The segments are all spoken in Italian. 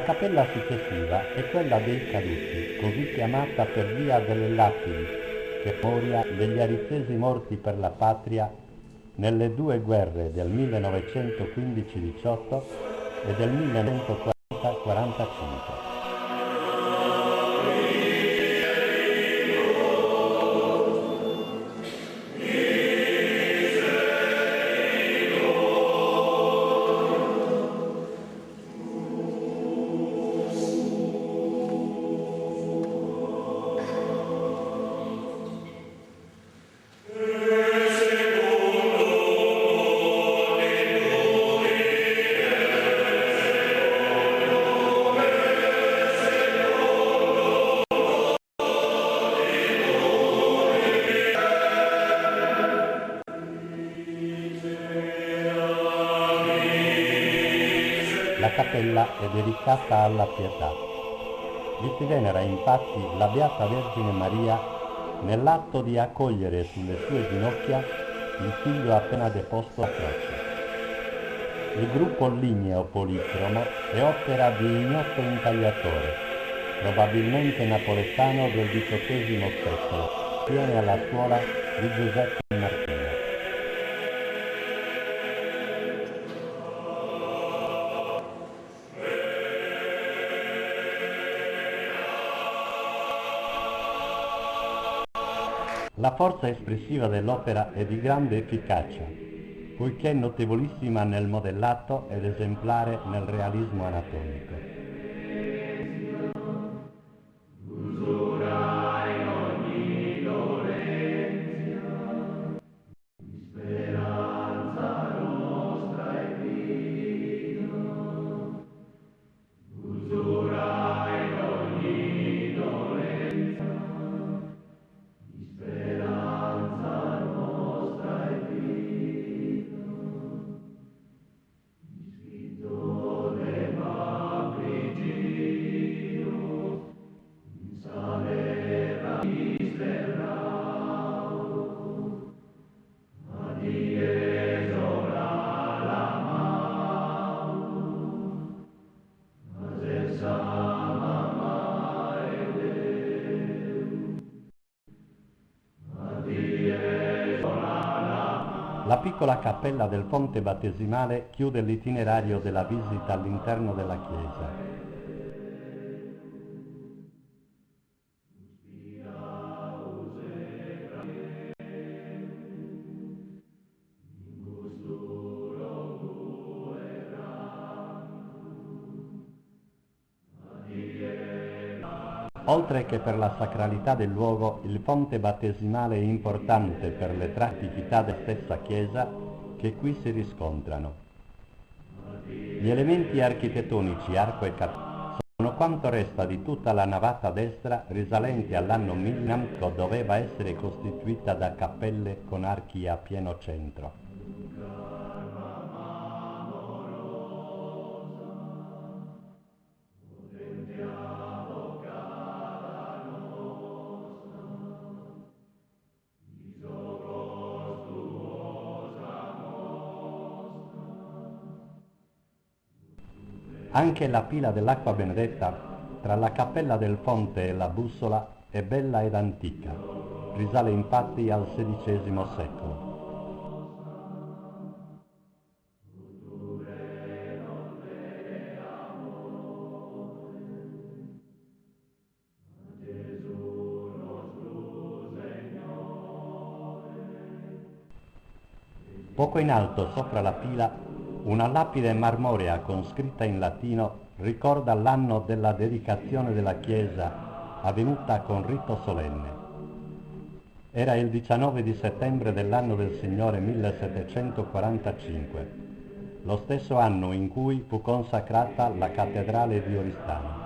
cappella successiva è quella dei caduti, così chiamata per via delle lapidi, che memoria degli arizzesi morti per la patria nelle due guerre del 1915-18 e del 1940-45. La cappella è dedicata alla Pietà. Vi si venera infatti la Beata Vergine Maria nell'atto di accogliere sulle sue ginocchia il figlio appena deposto a croce. Il gruppo ligneo policromo è opera di ignoto intagliatore, probabilmente napoletano del XVIII secolo, viene alla scuola di Giuseppe Martino. La forza espressiva dell'opera è di grande efficacia, poiché è notevolissima nel modellato ed esemplare nel realismo anatomico. La piccola cappella del fonte battesimale chiude l'itinerario della visita all'interno della chiesa. Oltre che per la sacralità del luogo, il fonte battesimale è importante per le trattività della stessa chiesa che qui si riscontrano. Gli elementi architettonici arco e cappella sono quanto resta di tutta la navata destra risalenti all'anno 1000 che doveva essere costituita da cappelle con archi a pieno centro. Anche la pila dell'acqua benedetta tra la cappella del fonte e la bussola è bella ed antica, risale infatti al XVI secolo. Poco in alto, sopra la pila, una lapide marmorea con scritta in latino ricorda l'anno della dedicazione della chiesa avvenuta con rito solenne. Era il 19 di settembre dell'anno del Signore 1745, lo stesso anno in cui fu consacrata la cattedrale di Oristano.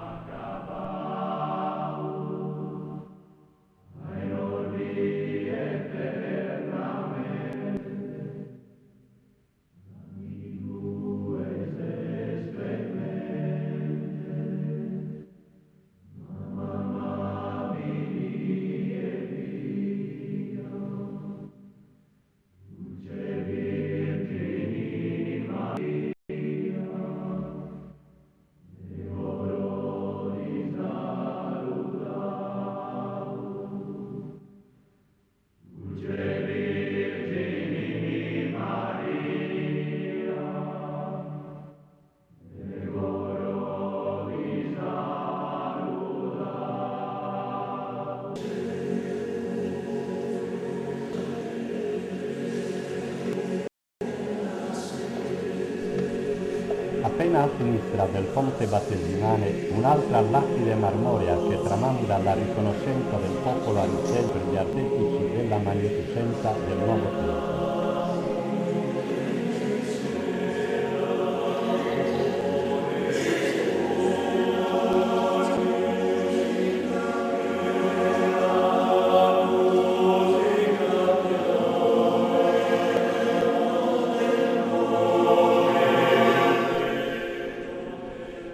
appena a sinistra del ponte battesimale un'altra lapide marmorea che tramanda la riconoscenza del popolo aricese per gli artefici della magnificenza del nuovo tempio.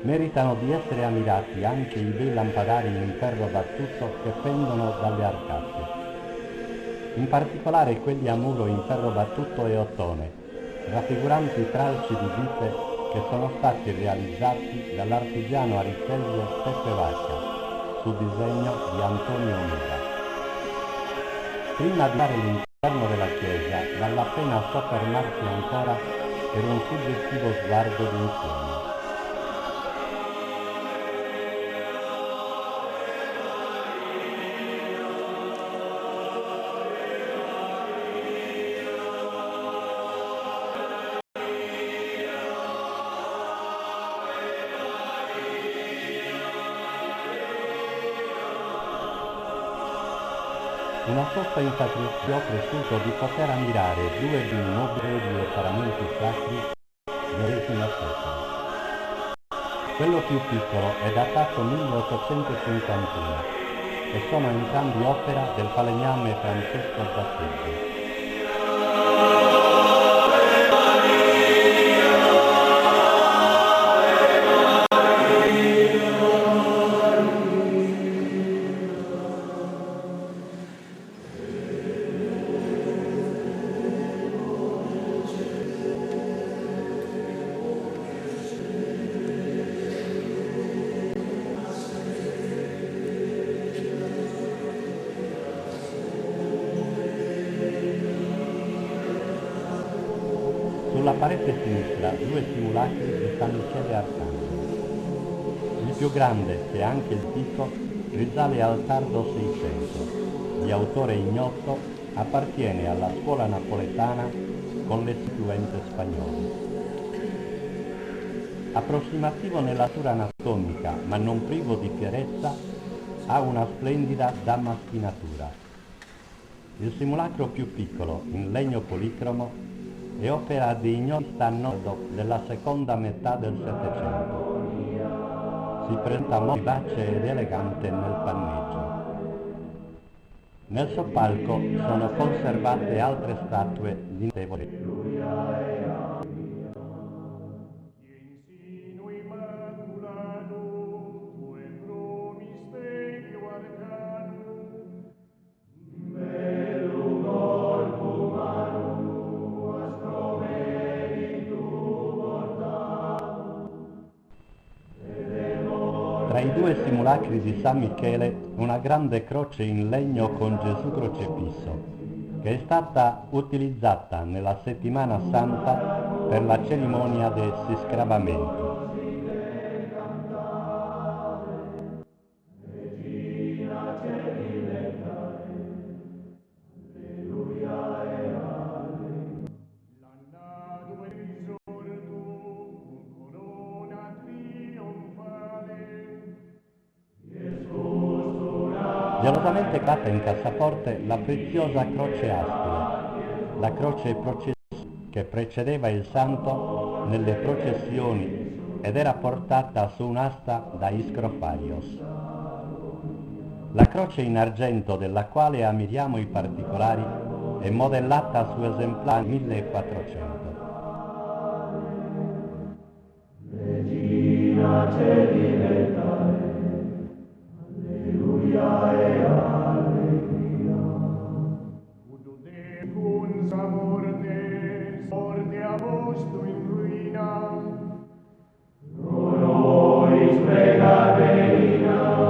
Meritano di essere ammirati anche i bei lampadari in ferro battuto che pendono dalle arcate, in particolare quelli a muro in ferro battuto e ottone, raffiguranti tralci di vite che sono stati realizzati dall'artigiano aricese Peppe Vacca, su disegno di Antonio Mira. Prima di fare l'interno della chiesa, vale la pena soffermarsi ancora per un suggestivo sguardo d'insieme. Una sosta in sacrestia offre sulto di poter ammirare due dei nobili e paramenti sacri del X secolo. Quello più piccolo è datato 1851 e sono entrambi opera del falegname Francesco Battista. Sulla parete sinistra due simulacri di San Michele Arcangelo. Il più grande, che è anche il picco, risale al tardo Seicento. Di autore ignoto, appartiene alla scuola napoletana con le influenze spagnole. Approssimativo nella natura anatomica, ma non privo di fierezza, ha una splendida damaschinatura. Il simulacro più piccolo, in legno policromo, è opera di Ignazio Stannoldo della seconda metà del Settecento. Si presenta molto vivace ed elegante nel panneggio. Nel soppalco sono conservate altre statue di notevole. Tra i due simulacri di San Michele, una grande croce in legno con Gesù crocifisso, che è stata utilizzata nella settimana santa per la cerimonia del siscravamento. Gelosamente cata in cassaforte la preziosa croce aspide, la croce che precedeva il santo nelle processioni ed era portata su un'asta da Iscrofarios. La croce in argento, della quale ammiriamo i particolari, è modellata su esemplari 1400. Regina celi letale, alleluia e allegria. Udune cum morte a vostro in ruina. Pro nobis preccatoribus,